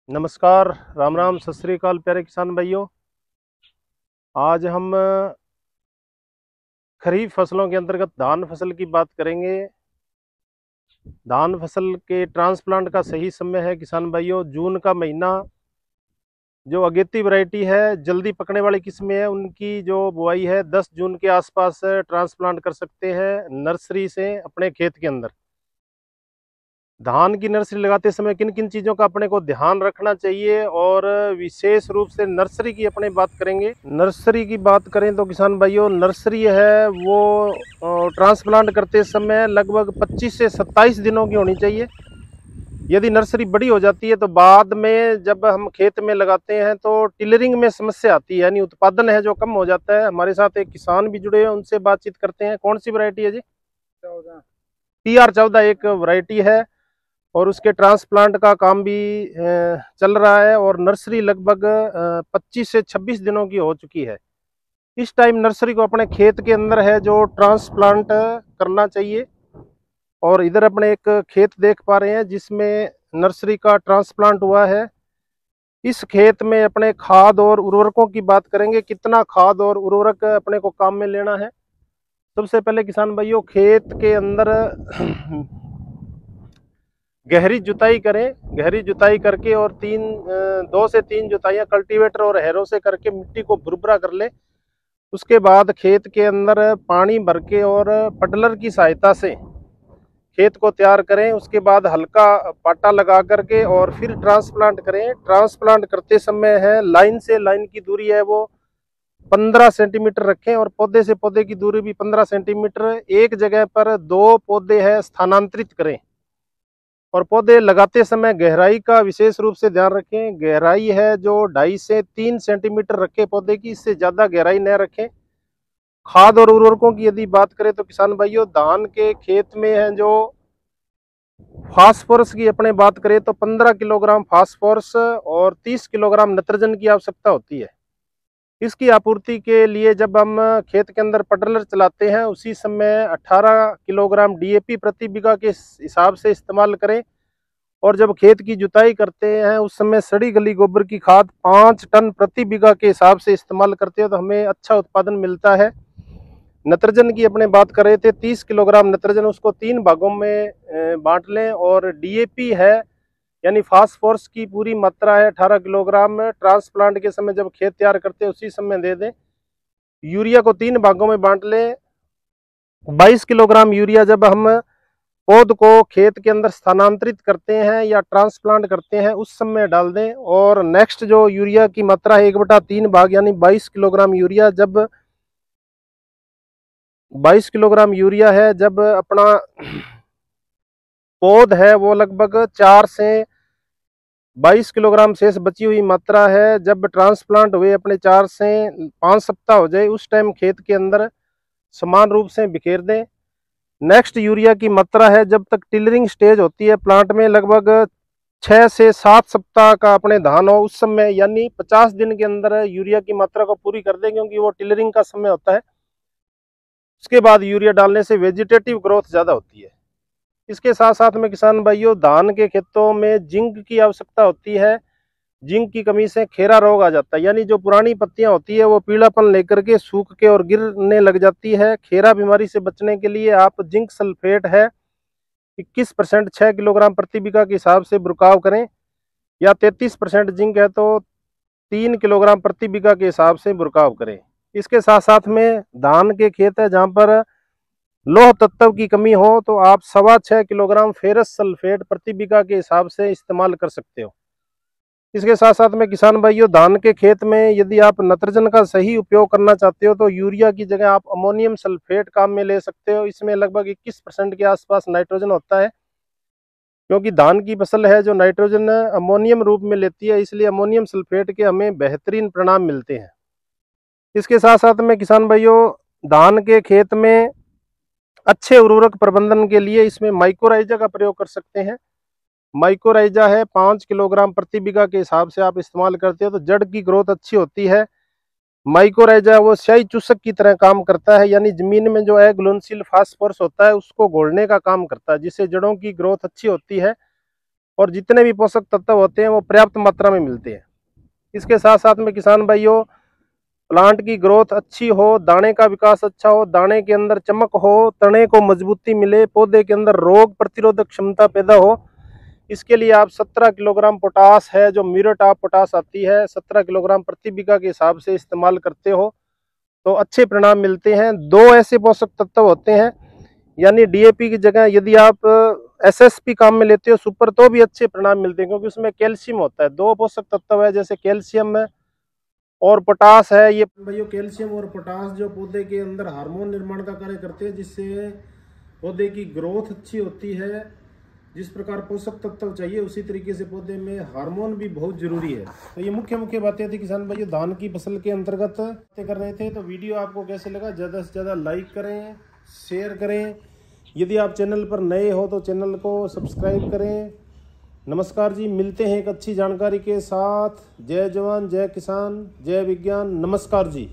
नमस्कार, राम राम, सत श्री अकाल प्यारे किसान भाइयों। आज हम खरीफ फसलों के अंतर्गत धान फसल की बात करेंगे। धान फसल के ट्रांसप्लांट का सही समय है किसान भाइयों, जून का महीना। जो अगेती वैरायटी है, जल्दी पकने वाली किस्में है, उनकी जो बुआई है 10 जून के आसपास ट्रांसप्लांट कर सकते हैं नर्सरी से अपने खेत के अंदर। धान की नर्सरी लगाते समय किन किन चीज़ों का अपने को ध्यान रखना चाहिए, और विशेष रूप से नर्सरी की अपने बात करेंगे। नर्सरी की बात करें तो किसान भाइयों, नर्सरी है वो ट्रांसप्लांट करते समय लगभग 25 से 27 दिनों की होनी चाहिए। यदि नर्सरी बड़ी हो जाती है तो बाद में जब हम खेत में लगाते हैं तो टिलरिंग में समस्या आती है, यानी उत्पादन है जो कम हो जाता है। हमारे साथ एक किसान भी जुड़े हैं, उनसे बातचीत करते हैं। कौन सी वैरायटी है जी? TR14 एक वैरायटी है, और उसके ट्रांसप्लांट का काम भी चल रहा है, और नर्सरी लगभग 25 से 26 दिनों की हो चुकी है। इस टाइम नर्सरी को अपने खेत के अंदर है जो ट्रांसप्लांट करना चाहिए। और इधर अपने एक खेत देख पा रहे हैं जिसमें नर्सरी का ट्रांसप्लांट हुआ है। इस खेत में अपने खाद और उर्वरकों की बात करेंगे, कितना खाद और उर्वरक अपने को काम में लेना है। सबसे पहले किसान भाइयों, खेत के अंदर गहरी जुताई करें। गहरी जुताई करके और 2 से 3 जुताइयां कल्टीवेटर और हैरों से करके मिट्टी को भुरभुरा कर ले। उसके बाद खेत के अंदर पानी भर के और पटलर की सहायता से खेत को तैयार करें। उसके बाद हल्का पाटा लगा करके और फिर ट्रांसप्लांट करें। ट्रांसप्लांट करते समय है लाइन से लाइन की दूरी है वो 15 सेंटीमीटर रखें, और पौधे से पौधे की दूरी भी 15 सेंटीमीटर। एक जगह पर 2 पौधे है स्थानांतरित करें। और पौधे लगाते समय गहराई का विशेष रूप से ध्यान रखें। गहराई है जो 2.5 से 3 सेंटीमीटर रखें पौधे की, इससे ज्यादा गहराई न रखें। खाद और उर्वरकों की यदि बात करें तो किसान भाइयों, धान के खेत में है जो फास्फोरस की अपने बात करें तो 15 किलोग्राम फास्फोरस और 30 किलोग्राम नाइट्रोजन की आवश्यकता होती है। इसकी आपूर्ति के लिए जब हम खेत के अंदर पटलर चलाते हैं उसी समय 18 किलोग्राम DAP प्रति बीघा के हिसाब से इस्तेमाल करें। और जब खेत की जुताई करते हैं उस समय सड़ी गली गोबर की खाद 5 टन प्रति बीघा के हिसाब से इस्तेमाल करते हैं तो हमें अच्छा उत्पादन मिलता है। नाइट्रोजन की अपने बात कर रहे थे, 30 किलोग्राम नाइट्रोजन, उसको 3 भागों में बांट लें। और DAP है यानी फास्फोरस की पूरी मात्रा है 18 किलोग्राम में। ट्रांसप्लांट के समय जब खेत तैयार करते हैं उसी समय दे दें। यूरिया को 3 भागों में बांट लें। 22 किलोग्राम यूरिया जब हम पौध को खेत के अंदर स्थानांतरित करते हैं या ट्रांसप्लांट करते हैं उस समय डाल दें। और नेक्स्ट जो यूरिया की मात्रा है 1/3 भाग यानी 22 किलोग्राम यूरिया, जब 22 किलोग्राम यूरिया है जब अपना पौध है वो लगभग 4 से 22 किलोग्राम शेष बची हुई मात्रा है, जब ट्रांसप्लांट हुए अपने 4 से 5 सप्ताह हो जाए उस टाइम खेत के अंदर समान रूप से बिखेर दें। नेक्स्ट यूरिया की मात्रा है जब तक टिलरिंग स्टेज होती है प्लांट में, लगभग 6 से 7 सप्ताह का अपने धान हो उस समय, यानी 50 दिन के अंदर यूरिया की मात्रा को पूरी कर दें, क्योंकि वो टिलरिंग का समय होता है। उसके बाद यूरिया डालने से वेजिटेटिव ग्रोथ ज़्यादा होती है। इसके साथ साथ में किसान भाइयों, धान के खेतों में जिंक की आवश्यकता होती है। जिंक की कमी से खेरा रोग आ जाता है, यानी जो पुरानी पत्तियां होती है वो पीलापन लेकर के सूख के और गिरने लग जाती है। खेरा बीमारी से बचने के लिए आप जिंक सल्फेट है 21% 6 किलोग्राम प्रति बीघा के हिसाब से बुरकाव करें, या 33% जिंक है तो 3 किलोग्राम प्रति बीघा के हिसाब से बुरकाव करें। इसके साथ साथ में धान के खेत है जहाँ पर लौह तत्व की कमी हो तो आप 6.25 किलोग्राम फेरस सल्फेट प्रति बीघा के हिसाब से इस्तेमाल कर सकते हो। इसके साथ साथ में किसान भाइयों, धान के खेत में यदि आप नाइट्रोजन का सही उपयोग करना चाहते हो तो यूरिया की जगह आप अमोनियम सल्फेट काम में ले सकते हो। इसमें लगभग 21% के आसपास नाइट्रोजन होता है, क्योंकि धान की फसल है जो नाइट्रोजन अमोनियम रूप में लेती है, इसलिए अमोनियम सल्फेट के हमें बेहतरीन परिणाम मिलते हैं। इसके साथ साथ में किसान भाइयों, धान के खेत में अच्छे उर्वरक प्रबंधन के लिए इसमें माइक्रोराइजा का प्रयोग कर सकते हैं। माइक्रोराइजा है 5 किलोग्राम प्रति बीघा के हिसाब से आप इस्तेमाल करते हो तो जड़ की ग्रोथ अच्छी होती है। माइक्रोराइजा वो स्याही चूसक की तरह काम करता है, यानी जमीन में जो है घुलनशील फास्फोरस होता है उसको घोलने का काम करता है, जिससे जड़ों की ग्रोथ अच्छी होती है। और जितने भी पोषक तत्व होते हैं वो पर्याप्त मात्रा में मिलते हैं। इसके साथ साथ में किसान भाइयों, प्लांट की ग्रोथ अच्छी हो, दाने का विकास अच्छा हो, दाने के अंदर चमक हो, तने को मजबूती मिले, पौधे के अंदर रोग प्रतिरोधक क्षमता पैदा हो, इसके लिए आप 17 किलोग्राम पोटास है जो म्यूरेट ऑफ पोटास आती है, 17 किलोग्राम प्रति बीघा के हिसाब से इस्तेमाल करते हो तो अच्छे परिणाम मिलते हैं। 2 ऐसे पोषक तत्व होते हैं, यानी डीएपी की जगह यदि आप एसएसपी काम में लेते हो सुपर, तो भी अच्छे परिणाम मिलते हैं, क्योंकि उसमें कैल्शियम होता है। 2 पोषक तत्व है, जैसे कैल्शियम है और पोटास है। ये भाइयों कैल्शियम और पोटास जो पौधे के अंदर हार्मोन निर्माण का कार्य करते हैं, जिससे पौधे की ग्रोथ अच्छी होती है। जिस प्रकार पोषक तत्व चाहिए उसी तरीके से पौधे में हार्मोन भी बहुत जरूरी है। तो ये मुख्य बातें थी किसान भाइयों, धान की फसल के अंतर्गत कर रहे थे। तो वीडियो आपको कैसे लगा, ज़्यादा से ज़्यादा लाइक करें, शेयर करें। यदि आप चैनल पर नए हो तो चैनल को सब्सक्राइब करें। नमस्कार जी, मिलते हैं एक अच्छी जानकारी के साथ। जय जवान, जय किसान, जय विज्ञान। नमस्कार जी।